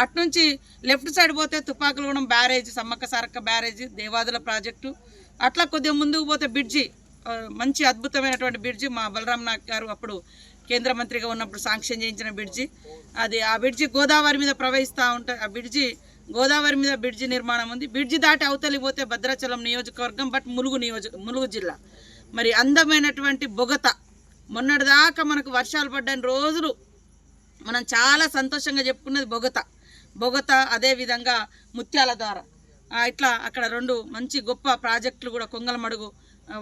అటునుంచి left side పోతే Tupakulagudem barrage, Sammakka Sarakka barrage, Devadula project, అట్లా కొద్దిగా ముందుకు పోతే బ్రిడ్జి, మంచి అద్భుతమైనటువంటి బ్రిడ్జి మా బలరాం నాయక్ గారు అప్పుడు కేంద్ర మంత్రిగా ఉన్నప్పుడు శాంక్షన్ చేయించిన బ్రిడ్జి. అది ఆ బ్రిడ్జి గోదావరి మీద ప్రవహిస్తూ ఉంటుంది. ఆ బ్రిడ్జి గోదావరి మీద బ్రిడ్జి నిర్మాణం ఉంది. బ్రిడ్జి దాటి అవతలి పోతే భద్రాచలం నియోజకవర్గం, బట్ ములుగు జిల్లా. మరి అందమైనటువంటి బొగత, మొన్నటిదాకా మనకు వర్షాలు పడ్డని రోజులు మనం చాలా సంతోషంగా చెప్పుకున్నది బొగత. అదేవిధంగా ముత్యాల ద్వారా, ఇట్లా అక్కడ 2 మంచి గొప్ప ప్రాజెక్టులు కూడా, కొంగలమడుగు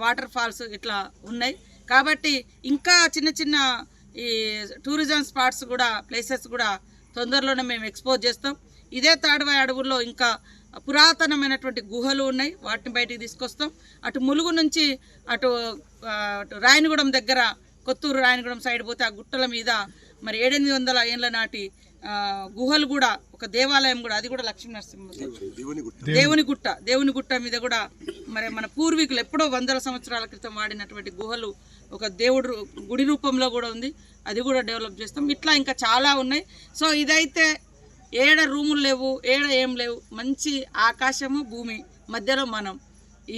వాటర్ ఫాల్స్ ఇట్లా ఉన్నాయి. కాబట్టి ఇంకా చిన్న చిన్న ఈ టూరిజం స్పాట్స్ కూడా, ప్లేసెస్ కూడా తొందరలోనే మేము ఎక్స్పోజ్ చేస్తాం. ఇదే తాడువాయి అడవుల్లో ఇంకా పురాతనమైనటువంటి గుహలు ఉన్నాయి, వాటిని బయటికి తీసుకొస్తాం. అటు ములుగు నుంచి అటు రాయనగూడెం దగ్గర, కొత్తూరు రాయనగూడెం సైడ్ పోతే ఆ గుట్టల మీద మరి 700 ఏళ్ళ నాటి గుహలు కూడా, ఒక దేవాలయం కూడా, అది కూడా లక్ష్మీనరసింహ దేవుని గుట్ట మీద కూడా మరి మన పూర్వీకులు ఎప్పుడో 100 సంవత్సరాల క్రితం వాడినటువంటి గుహలు, ఒక దేవుడు గుడి రూపంలో కూడా ఉంది, అది కూడా డెవలప్ చేస్తాం. ఇట్లా ఇంకా చాలా ఉన్నాయి. సో ఇదైతే ఏడ రూములు లేవు, ఏడ ఏం లేవు, మంచి ఆకాశము భూమి మధ్యలో మనం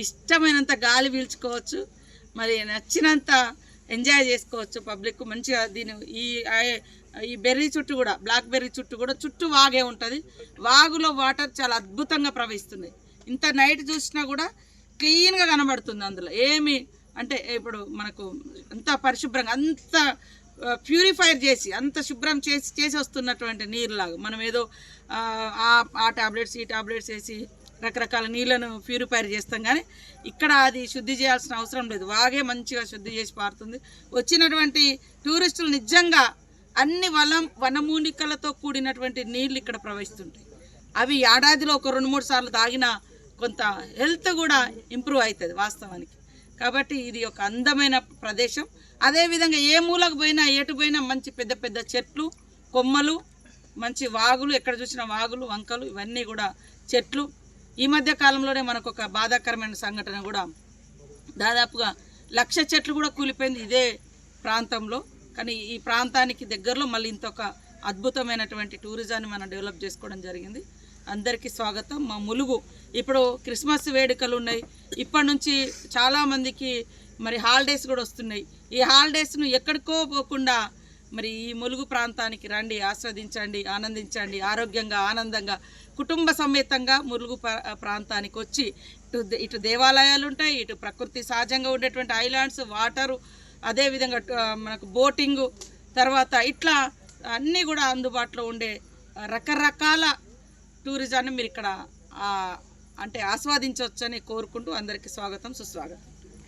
ఇష్టమైనంత గాలి పీల్చుకోవచ్చు, మరి నచ్చినంత ఎంజాయ్ చేసుకోవచ్చు. పబ్లిక్ మంచిగా ఈ బెర్రీ చుట్టూ కూడా, బ్లాక్ బెర్రీ చుట్టూ కూడా చుట్టూ వాగే ఉంటుంది. వాగులో వాటర్ చాలా అద్భుతంగా ప్రవహిస్తున్నాయి. ఇంత నైట్ చూసినా కూడా క్లీన్గా కనబడుతుంది. అందులో ఏమి అంటే ఇప్పుడు మనకు అంత పరిశుభ్రంగా, అంత ప్యూరిఫైర్ చేసి, అంత శుభ్రం చేసి వస్తున్నటువంటి నీరులాగా, మనం ఏదో ఆ టాబ్లెట్స్ ఈ టాబ్లెట్స్ వేసి రకరకాల నీళ్లను ప్యూరిఫైర్ చేస్తాం, కానీ ఇక్కడ అది శుద్ధి చేయాల్సిన అవసరం లేదు. వాగే మంచిగా శుద్ధి చేసి పారుతుంది. వచ్చినటువంటి టూరిస్టులు నిజంగా అన్ని వనమూలికలతో కూడినటువంటి నీళ్ళు ఇక్కడ ప్రవహిస్తుంటాయి. అవి ఏడాదిలో ఒక 2-3 సార్లు తాగినా కొంత హెల్త్ కూడా ఇంప్రూవ్ అవుతుంది వాస్తవానికి. కాబట్టి ఇది ఒక అందమైన ప్రదేశం. అదేవిధంగా ఏ మూలకు పోయినా, ఎటు పోయినా మంచి పెద్ద పెద్ద చెట్లు, కొమ్మలు, మంచి వాగులు, ఎక్కడ చూసినా వాగులు, వంకలు, ఇవన్నీ కూడా చెట్లు. ఈ మధ్య కాలంలోనే మనకు ఒక బాధాకరమైన సంఘటన కూడా, దాదాపుగా 1,00,000 చెట్లు కూడా కూలిపోయింది ఇదే ప్రాంతంలో. కానీ ఈ ప్రాంతానికి దగ్గరలో మళ్ళీ ఇంకొక అద్భుతమైనటువంటి టూరిజాన్ని మనం డెవలప్ చేసుకోవడం జరిగింది. అందరికీ స్వాగతం. మా ములుగు ఇప్పుడు క్రిస్మస్ వేడుకలు ఉన్నాయి. ఇప్పటి నుంచి చాలామందికి మరి హాలిడేస్ కూడా వస్తున్నాయి. ఈ హాలిడేస్ను ఎక్కడికో పోకుండా మరి ఈ ములుగు ప్రాంతానికి రండి, ఆస్వాదించండి, ఆనందించండి. ఆరోగ్యంగా, ఆనందంగా, కుటుంబ సమేతంగా ములుగు ప్రాంతానికి వచ్చి ఇటు దేవాలయాలు ఉంటాయి, ఇటు ప్రకృతి సహజంగా ఉండేటువంటి ఐలాండ్స్, వాటరు, అదేవిధంగా మనకు బోటింగు, తర్వాత ఇట్లా అన్నీ కూడా అందుబాటులో ఉండే రకరకాల టూరిజాన్ని మీరు ఇక్కడ అంటే ఆస్వాదించవచ్చని కోరుకుంటూ అందరికీ స్వాగతం, సుస్వాగతం.